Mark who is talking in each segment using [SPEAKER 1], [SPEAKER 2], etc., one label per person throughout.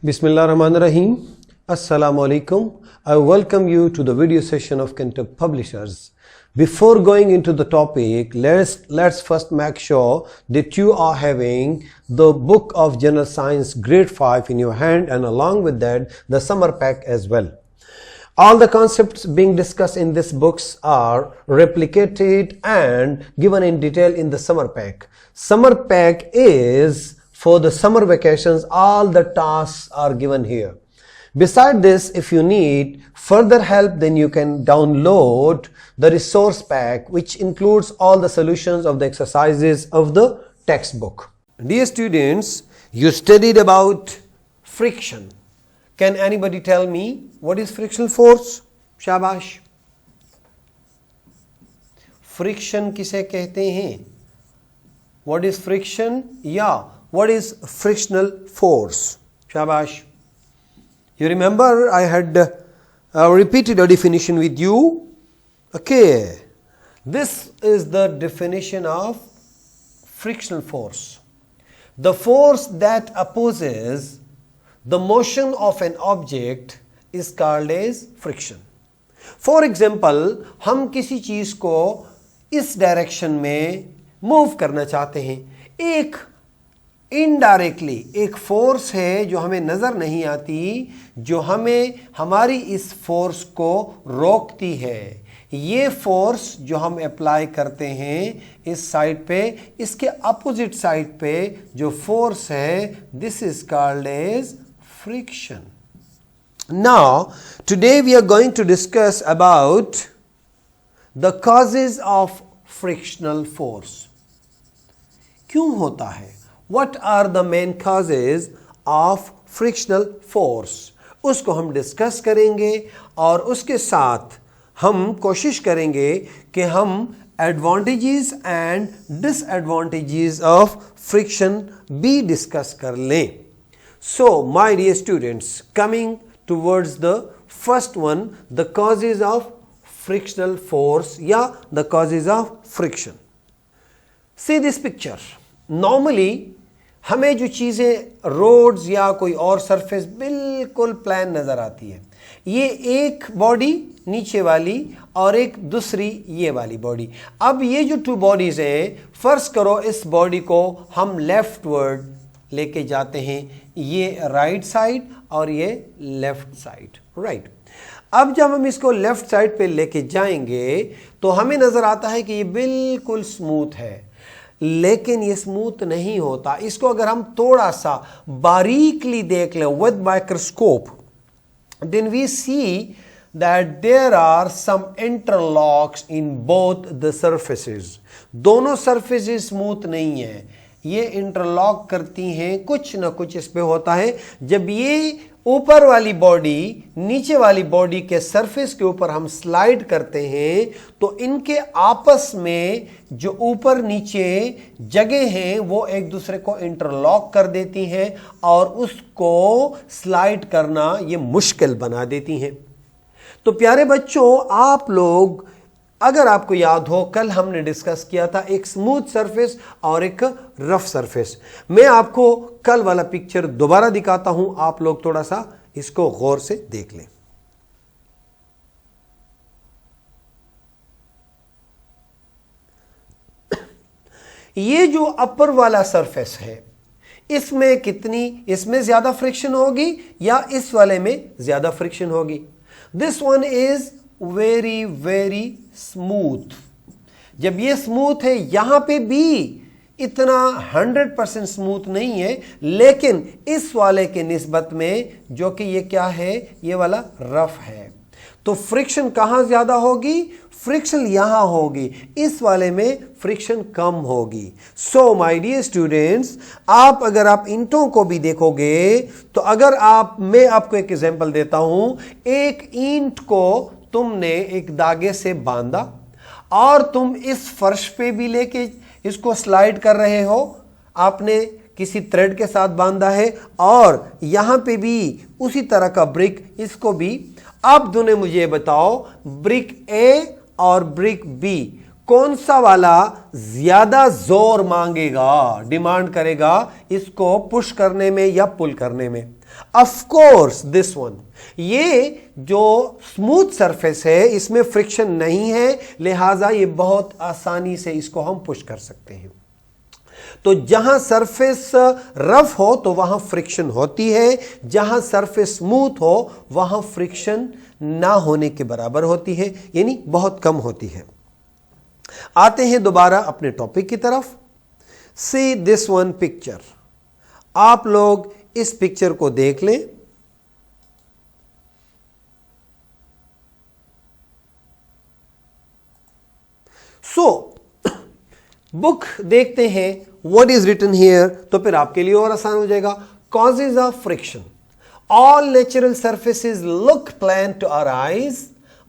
[SPEAKER 1] Bismillahirrahmanirrahim. Assalamu alaikum. I welcome you to the video session of Kentucky Publishers. Before going into the topic, let's first make sure that you are having the book of General Science grade 5 in your hand, and along with that the summer pack as well. All the concepts being discussed in these books are replicated and given in detail in the summer pack. Summer pack is for the summer vacations. All the tasks are given here. Beside this, if you need further help, then you can download the resource pack, which includes all the solutions of the exercises of the textbook. Dear students, you studied about friction. Can anybody tell me what is frictional force? शाबाश. Friction किसे कहते हैं? What is friction? Yeah. What is frictional force? Shabash. You remember I had repeated a definition with you. Okay. This is the definition of frictional force. The force that opposes the motion of an object is called as friction. For example, हम किसी चीज को इस direction में move करना चाहते हैं. एक इनडायरेक्टली एक फोर्स है जो हमें नजर नहीं आती, जो हमें हमारी इस फोर्स को रोकती है. ये फोर्स जो हम अप्लाई करते हैं इस साइड पे, इसके अपोजिट साइड पे जो फोर्स है, this is called as friction. Now today we are going to discuss about the causes of frictional force. क्यों होता है? What are the main causes of frictional force? उसको हम डिस्कस करेंगे और उसके साथ हम कोशिश करेंगे कि हम advantages and disadvantages of friction भी डिस्कस कर लें. So my dear students, coming towards the first one, the causes of frictional force या the causes of friction. See this picture. Normally हमें जो चीज़ें रोड्स या कोई और सरफेस बिल्कुल प्लान नज़र आती है. ये एक बॉडी नीचे वाली और एक दूसरी ये वाली बॉडी. अब ये जो टू बॉडीज़ हैं, फर्ज करो इस बॉडी को हम लेफ्टवर्ड लेके जाते हैं, ये राइट साइड और ये लेफ्ट साइड. राइट. अब जब हम इसको लेफ्ट साइड पे लेके जाएंगे तो हमें नज़र आता है कि ये बिल्कुल स्मूथ है, लेकिन ये स्मूथ नहीं होता. इसको अगर हम थोड़ा सा बारीकली देख लें with microscope, then we see that there are some interlocks in both the surfaces. दोनों सरफेसेस स्मूथ नहीं है, ये इंटरलॉक करती हैं, कुछ ना कुछ इस पे होता है. जब ये ऊपर वाली बॉडी नीचे वाली बॉडी के सरफेस के ऊपर हम स्लाइड करते हैं तो इनके आपस में जो ऊपर नीचे जगह हैं वो एक दूसरे को इंटरलॉक कर देती हैं और उसको स्लाइड करना ये मुश्किल बना देती हैं. तो प्यारे बच्चों, आप लोग, अगर आपको याद हो, कल हमने डिस्कस किया था एक स्मूथ सरफेस और एक रफ सरफेस. मैं आपको कल वाला पिक्चर दोबारा दिखाता हूं, आप लोग थोड़ा सा इसको गौर से देख लें. ये जो अपर वाला सरफेस है, इसमें ज्यादा फ्रिक्शन होगी या इस वाले में ज्यादा फ्रिक्शन होगी? This one is very very smooth. जब ये स्मूथ है, यहां पे भी इतना 100% स्मूथ नहीं है, लेकिन इस वाले के निस्बत में जो कि ये क्या है, ये वाला रफ है, तो फ्रिक्शन कहां ज्यादा होगी? फ्रिक्शन यहां होगी, इस वाले में फ्रिक्शन कम होगी. सो माय डियर स्टूडेंट्स, अगर आप ईंटों को भी देखोगे तो मैं आपको एक एग्जांपल देता हूं. एक ईंट को तुमने एक धागे से बांधा और तुम इस फर्श पे भी लेके इसको स्लाइड कर रहे हो. आपने किसी थ्रेड के साथ बांधा है और यहां पे भी उसी तरह का ब्रिक, इसको भी. अब दोनों मुझे बताओ, ब्रिक ए और ब्रिक बी, कौन सा वाला ज्यादा जोर मांगेगा, डिमांड करेगा इसको पुश करने में या पुल करने में? ऑफ कोर्स दिस वन, ये जो स्मूथ सरफेस है इसमें फ्रिक्शन नहीं है, लिहाजा ये बहुत आसानी से इसको हम पुश कर सकते हैं। तो जहां सरफेस रफ हो तो वहां फ्रिक्शन होती है, जहां सरफेस स्मूथ हो वहां फ्रिक्शन ना होने के बराबर होती है, यानी बहुत कम होती है। आते हैं दोबारा अपने टॉपिक की तरफ। सी दिस वन पिक्चर, आप लोग इस पिक्चर को देख लें। बुक देखते हैं व्हाट इज रिटन हियर, तो फिर आपके लिए और आसान हो जाएगा। Causes of friction, all natural surfaces look plain to our eyes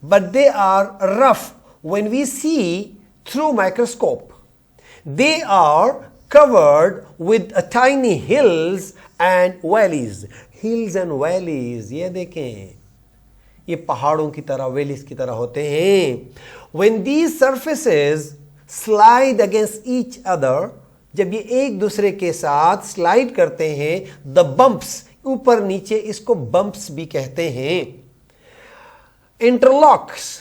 [SPEAKER 1] but they are rough when we see through microscope. They are covered with tiny hills and valleys. Hills and valleys, ये देखें, ये पहाड़ों की तरह, valleys की तरह होते हैं। When these surfaces slide against each other, जब ये एक दूसरे के साथ स्लाइड करते हैं, the bumps, ऊपर नीचे, इसको bumps भी कहते हैं, interlocks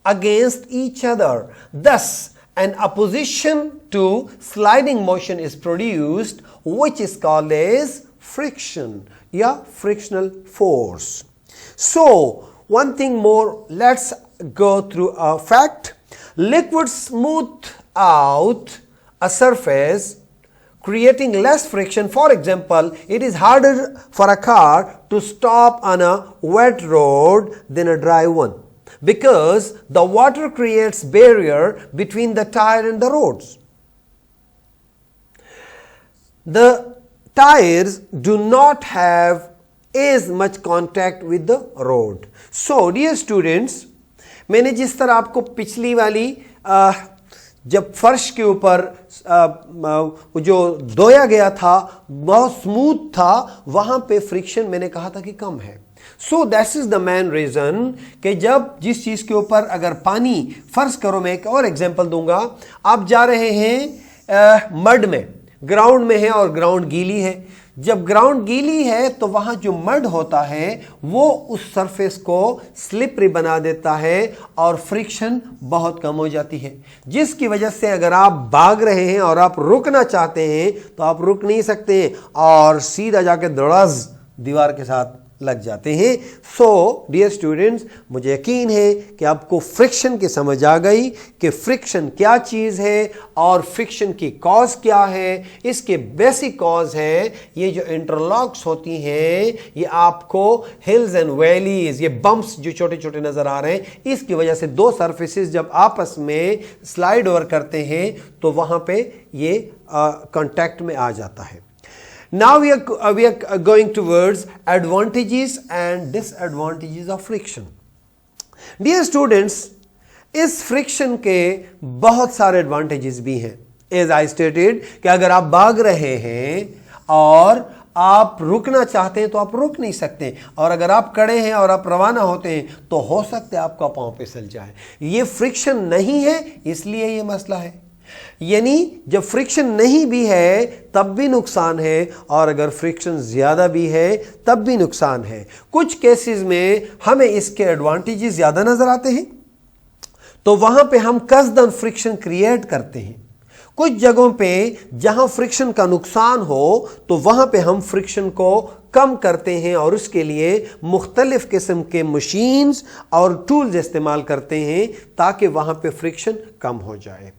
[SPEAKER 1] against each other, thus an opposition to sliding motion is produced, which is called as friction, yeah, frictional force. So one thing more, let's go through a fact. Liquids smooth out a surface, creating less friction. For example, it is harder for a car to stop on a wet road than a dry one, because the water creates barrier between the tire and the roads. The tires do not have as much contact with the road. So dear students, मैंने जिस तरह आपको पिछली वाली जब फर्श के ऊपर जो धोया गया था बहुत स्मूथ था, वहां पे फ्रिक्शन मैंने कहा था कि कम है। So that is the main reason कि जब जिस चीज के ऊपर अगर पानी, फर्ज करो मैं एक और एग्जांपल दूंगा, आप जा रहे हैं मड में, ग्राउंड में है और ग्राउंड गीली है। जब ग्राउंड गीली है तो वहां जो मड होता है वो उस सरफेस को स्लिपरी बना देता है और फ्रिक्शन बहुत कम हो जाती है, जिसकी वजह से अगर आप भाग रहे हैं और आप रुकना चाहते हैं तो आप रुक नहीं सकते और सीधा जाके धड़ास दीवार के साथ लग जाते हैं। सो डियर स्टूडेंट्स, मुझे यकीन है कि आपको फ्रिक्शन की समझ आ गई कि फ्रिक्शन क्या चीज़ है और फ्रिक्शन की कॉज क्या है। इसके बेसिक कॉज है ये जो इंटरलॉक्स होती हैं, ये आपको हिल्स एंड वैलीज, ये बम्प्स जो छोटे छोटे नजर आ रहे हैं, इसकी वजह से दो सरफेसेस जब आपस में स्लाइड ओवर करते हैं तो वहां पे ये कांटेक्ट में आ जाता है। Now we are going towards advantages and disadvantages of friction. Dear students, इस friction के बहुत सारे advantages भी हैं। As I stated कि अगर आप भाग रहे हैं और आप रुकना चाहते हैं तो आप रुक नहीं सकते, और अगर आप खड़े हैं और आप रवाना होते हैं तो हो सकता है आपका पांव फिसल जाए। ये फ्रिक्शन नहीं है, इसलिए ये मसला है। यानी जब फ्रिक्शन नहीं भी है तब भी नुकसान है, और अगर फ्रिक्शन ज्यादा भी है तब भी नुकसान है। कुछ केसेस में हमें इसके एडवांटेजेस ज्यादा नजर आते हैं तो वहां पे हम कसदन फ्रिक्शन क्रिएट करते हैं। कुछ जगहों पे जहां फ्रिक्शन का नुकसान हो तो वहां पे हम फ्रिक्शन को कम करते हैं और उसके लिए मुख्तलिफ किस्म के मशीन्स और टूल्स इस्तेमाल करते हैं ताकि वहां पे फ्रिक्शन कम हो जाए।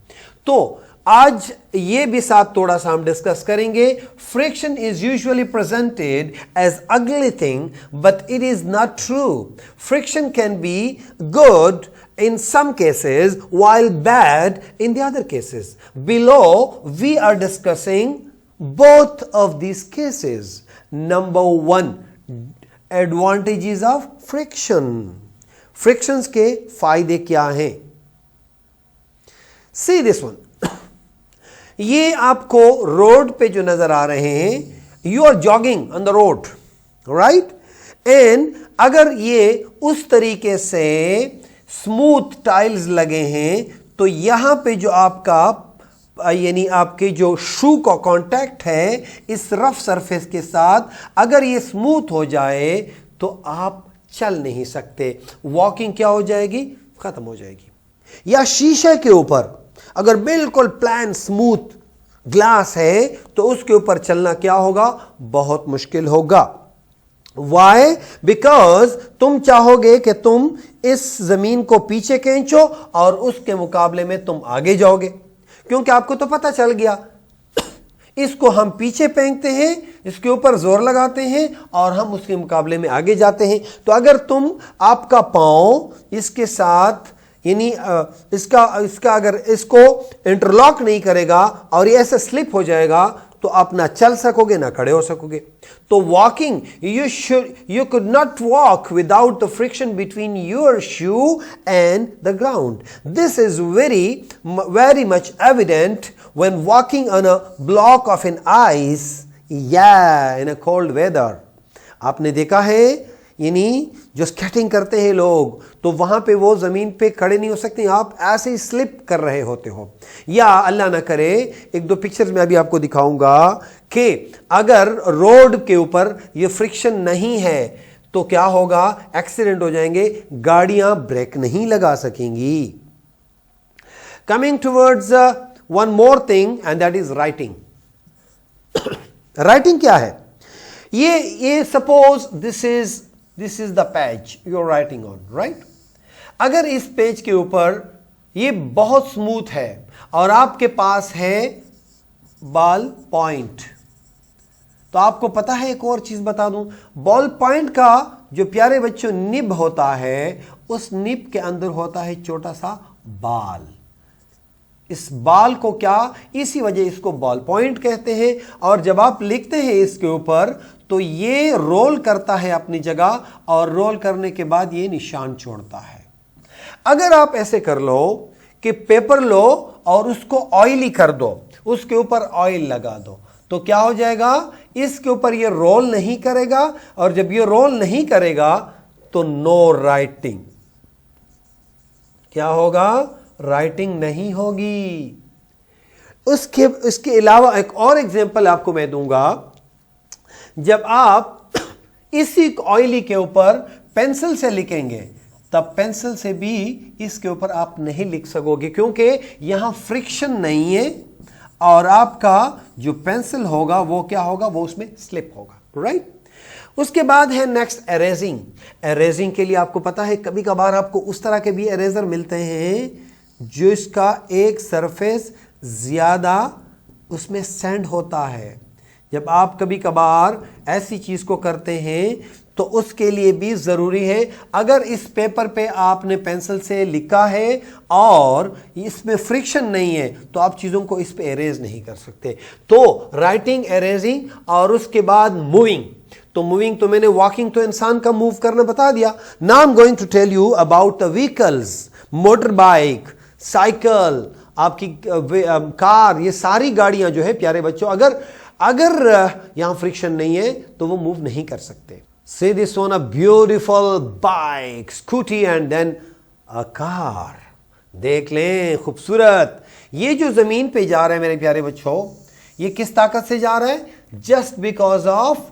[SPEAKER 1] तो आज ये भी साथ थोड़ा सा हम डिस्कस करेंगे। Friction is usually presented as ugly thing, but it is not true. Friction can be good in some cases while bad in the other cases. Below we are discussing both of these cases. Number 1, advantages of friction. Frictions के फायदे क्या हैं? See this one. ये आपको road पे जो नजर आ रहे हैं, you are jogging on the road, right? And अगर ये उस तरीके से स्मूथ टाइल्स लगे हैं तो यहां पे जो आपका यानी आपके जो शू का कांटेक्ट है इस रफ सरफेस के साथ, अगर ये स्मूथ हो जाए तो आप चल नहीं सकते, वॉकिंग क्या हो जाएगी, खत्म हो जाएगी। या शीशे के ऊपर अगर बिल्कुल प्लान स्मूथ ग्लास है तो उसके ऊपर चलना क्या होगा, बहुत मुश्किल होगा। Why? Because तुम चाहोगे कि तुम इस जमीन को पीछे खींचो और उसके मुकाबले में तुम आगे जाओगे, क्योंकि आपको तो पता चल गया इसको हम पीछे फेंकते हैं, इसके ऊपर जोर लगाते हैं और हम उसके मुकाबले में आगे जाते हैं। तो अगर तुम आपका पांव इसके साथ यानी इसका अगर इसको इंटरलॉक नहीं करेगा और ये ऐसे स्लिप हो जाएगा तो आप ना चल सकोगे ना खड़े हो सकोगे। तो walking you could not walk without the friction between your shoe and the ground. This is very much evident when walking on a block of an ice, in a cold weather. आपने देखा है यानी जो skating करते हैं लोग, तो वहां पे वो जमीन पे खड़े नहीं हो सकते, आप ऐसे ही स्लिप कर रहे होते हो। या अल्लाह ना करे, एक दो पिक्चर्स में अभी आपको दिखाऊंगा कि अगर रोड के ऊपर ये फ्रिक्शन नहीं है तो क्या होगा, एक्सीडेंट हो जाएंगे, गाड़ियां ब्रेक नहीं लगा सकेंगी। Coming towards one more thing and that is writing. Writing क्या है, ये suppose this is the page you are writing on, right. अगर इस पेज के ऊपर ये बहुत स्मूथ है और आपके पास है बॉल पॉइंट, तो आपको पता है, एक और चीज बता दूं, बॉल पॉइंट का जो प्यारे बच्चों निब होता है, उस निब के अंदर होता है छोटा सा बाल। इस बाल को क्या, इसी वजह इसको बॉल पॉइंट कहते हैं। और जब आप लिखते हैं इसके ऊपर तो ये रोल करता है अपनी जगह और रोल करने के बाद ये निशान छोड़ता है। अगर आप ऐसे कर लो कि पेपर लो और उसको ऑयली कर दो, उसके ऊपर ऑयल लगा दो, तो क्या हो जाएगा, इसके ऊपर ये रोल नहीं करेगा, और जब ये रोल नहीं करेगा तो नो राइटिंग। क्या होगा, राइटिंग नहीं होगी। इसके अलावा एक और एग्जांपल आपको मैं दूंगा। जब आप इसी ऑयली के ऊपर पेंसिल से लिखेंगे तब पेंसिल से भी इसके ऊपर आप नहीं लिख सकोगे, क्योंकि यहां फ्रिक्शन नहीं है और आपका जो पेंसिल होगा वो क्या होगा, वो उसमें स्लिप होगा, राइट। उसके बाद है नेक्स्ट एरेजिंग। एरेजिंग के लिए आपको पता है कभी कभार आपको उस तरह के भी एरेजर मिलते हैं जो इसका एक सरफेस ज्यादा उसमें सैंड होता है। जब आप कभी कभार ऐसी चीज को करते हैं तो उसके लिए भी जरूरी है, अगर इस पेपर पे आपने पेंसिल से लिखा है और इसमें फ्रिक्शन नहीं है तो आप चीजों को इस पे एरेज नहीं कर सकते। तो राइटिंग, एरेजिंग और उसके बाद मूविंग। तो मूविंग तो मैंने, वॉकिंग तो इंसान का मूव करना बता दिया। Now I am going to tell you about the vehicles, motor bike, cycle, आपकी कार, ये सारी गाड़ियां जो है प्यारे बच्चों, अगर यहां फ्रिक्शन नहीं है तो वो मूव नहीं कर सकते। See this one, a beautiful bike, scooty and then a car. देख लें, खूबसूरत। ये जो जमीन पे जा रहा है मेरे प्यारे बच्चों, ये किस ताकत से जा रहा है, जस्ट बिकॉज ऑफ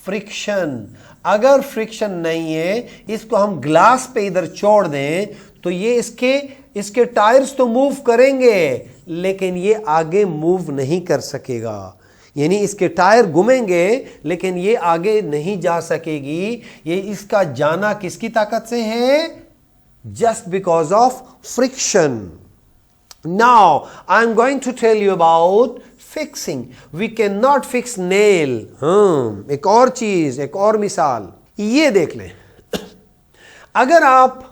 [SPEAKER 1] फ्रिक्शन। अगर फ्रिक्शन नहीं है, इसको हम ग्लास पे इधर छोड़ दें तो ये इसके टायर्स तो मूव करेंगे लेकिन ये आगे मूव नहीं कर सकेगा। यानी इसके टायर घूमेंगे लेकिन ये आगे नहीं जा सकेगी। ये इसका जाना किसकी ताकत से है, just because of friction. Now I am going to tell you about fixing. We can not fix nail. एक और चीज, एक और मिसाल, ये देख लें। अगर आप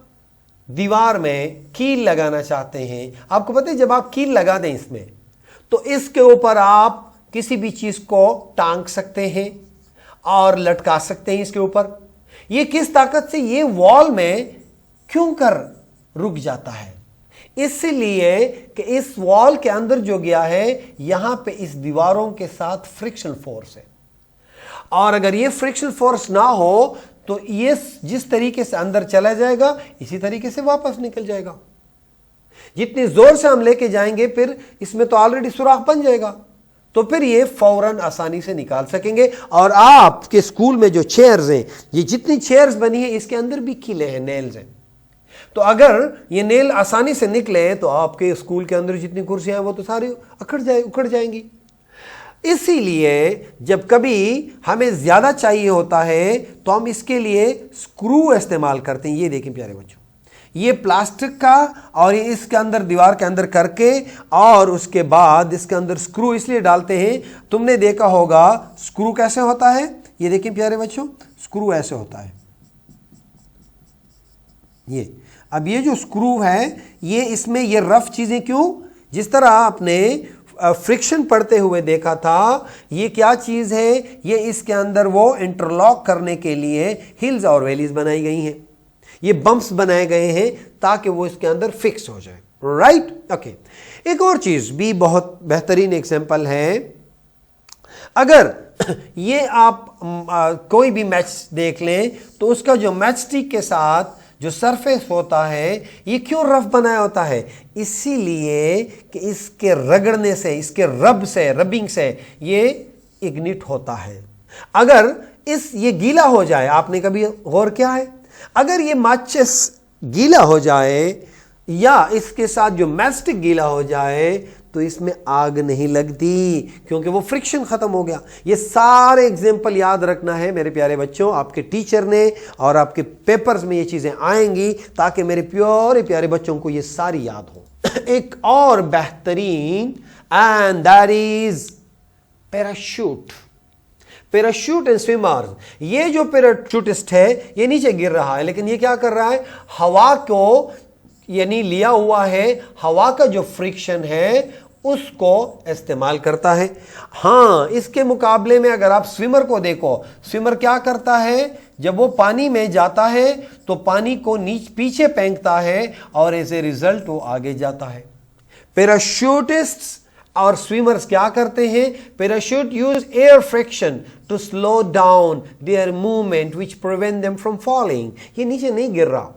[SPEAKER 1] दीवार में कील लगाना चाहते हैं, आपको पता है जब आप कील लगा दें इसमें, तो इसके ऊपर आप किसी भी चीज को टांग सकते हैं और लटका सकते हैं इसके ऊपर। ये किस ताकत से, ये वॉल में क्यों कर रुक जाता है, इसलिए कि इस वॉल के अंदर जो गया है यहां पे इस दीवारों के साथ फ्रिक्शन फोर्स है, और अगर ये फ्रिक्शन फोर्स ना हो तो ये जिस तरीके से अंदर चला जाएगा इसी तरीके से वापस निकल जाएगा। जितनी जोर से हम लेके जाएंगे फिर इसमें तो ऑलरेडी सुराख बन जाएगा, तो फिर ये फौरन आसानी से निकाल सकेंगे। और आपके स्कूल में जो चेयर्स हैं, ये जितनी चेयर्स बनी है इसके अंदर भी किले हैं, नेल्स हैं, तो अगर ये नेल आसानी से निकले तो आपके स्कूल के अंदर जितनी कुर्सियां हैं वो तो सारी उखड़ जाएंगी। इसीलिए जब कभी हमें ज्यादा चाहिए होता है तो हम इसके लिए स्क्रू इस्तेमाल करते हैं। ये देखें प्यारे बच्चों, ये प्लास्टिक का और ये इसके अंदर दीवार के अंदर करके और उसके बाद इसके अंदर स्क्रू इसलिए डालते हैं। तुमने देखा होगा स्क्रू कैसे होता है, ये देखें प्यारे बच्चों, स्क्रू ऐसे होता है। ये अब ये जो स्क्रू है ये इसमें ये रफ चीजें क्यों, जिस तरह आपने फ्रिक्शन पढ़ते हुए देखा था, ये क्या चीज है, ये इसके अंदर वो इंटरलॉक करने के लिए हिल्स और वैलीज बनाई गई हैं, ये बम्प्स बनाए गए हैं ताकि वो इसके अंदर फिक्स हो जाए, राइट। ओके, एक और चीज भी बहुत बेहतरीन एग्जांपल है। अगर ये आप कोई भी मैच देख लें तो उसका जो मैच स्टिक के साथ जो सरफेस होता है ये क्यों रफ बनाया होता है, इसीलिए कि इसके रगड़ने से, इसके रबिंग से ये इग्निट होता है। अगर ये गीला हो जाए, आपने कभी गौर किया है, अगर ये माचिस गीला हो जाए या इसके साथ जो मैस्टिक गीला हो जाए तो इसमें आग नहीं लगती, क्योंकि वो फ्रिक्शन खत्म हो गया। ये सारे एग्जाम्पल याद रखना है मेरे प्यारे बच्चों, आपके टीचर ने और आपके पेपर्स में ये चीजें आएंगी ताकि मेरे प्यारे प्यारे बच्चों को ये सारी याद हो। एक और बेहतरीन, and that is parachute. Parachute and swimmers, ये जो पैराशूटिस्ट है ये नीचे गिर रहा है, लेकिन ये क्या कर रहा है, हवा को यानी लिया हुआ है, हवा का जो फ्रिक्शन है उसको इस्तेमाल करता है। हाँ, इसके मुकाबले में अगर आप स्विमर को देखो, स्विमर क्या करता है, जब वो पानी में जाता है तो पानी को पीछे फेंकता है और एज ए रिजल्ट वो आगे जाता है। पैराशूटिस्ट्स और स्विमर्स क्या करते हैं, parachute use air friction to slow down their movement which prevent them from falling, ये नीचे नहीं गिर रहा।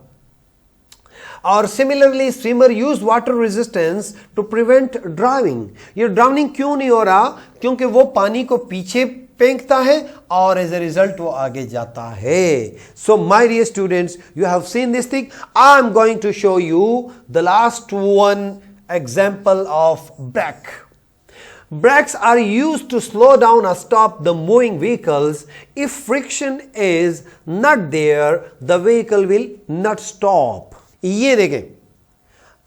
[SPEAKER 1] और similarly swimmer use water resistance to prevent drowning. ये ड्राउनिंग क्यों नहीं हो रहा, क्योंकि वो पानी को पीछे फेंकता है और एज ए रिजल्ट वो आगे जाता है। So my dear students, you have seen this thing. I am going to show you the last one example of brake. Brakes are used to slow down or stop the moving vehicles. If friction is not there, the vehicle will not stop. ये देखें,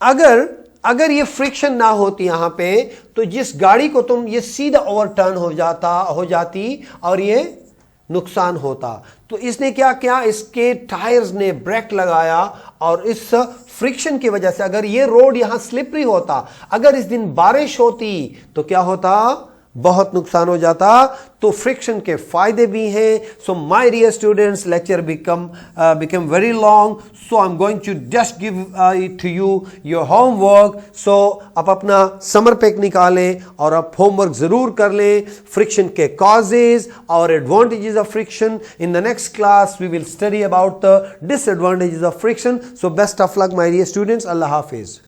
[SPEAKER 1] अगर ये friction ना होती यहां पे तो जिस गाड़ी को तुम ये सीधा ओवरटर्न हो जाती और ये नुकसान होता। तो इसने क्या किया, इसके टायर्स ने ब्रेक लगाया और इस फ्रिक्शन की वजह से अगर ये रोड यहां स्लिपरी होता, अगर इस दिन बारिश होती तो क्या होता, बहुत नुकसान हो जाता। तो फ्रिक्शन के फायदे भी हैं। So my dear students, lecture become very long, so I am going to just give it to you your homework. So आप अपना समर पैक निकालें और आप होमवर्क जरूर कर लें, फ्रिक्शन के कॉजेज और advantages of friction. In the next class we will study about the disadvantages of friction. So best of luck my dear students, अल्लाह हाफिज।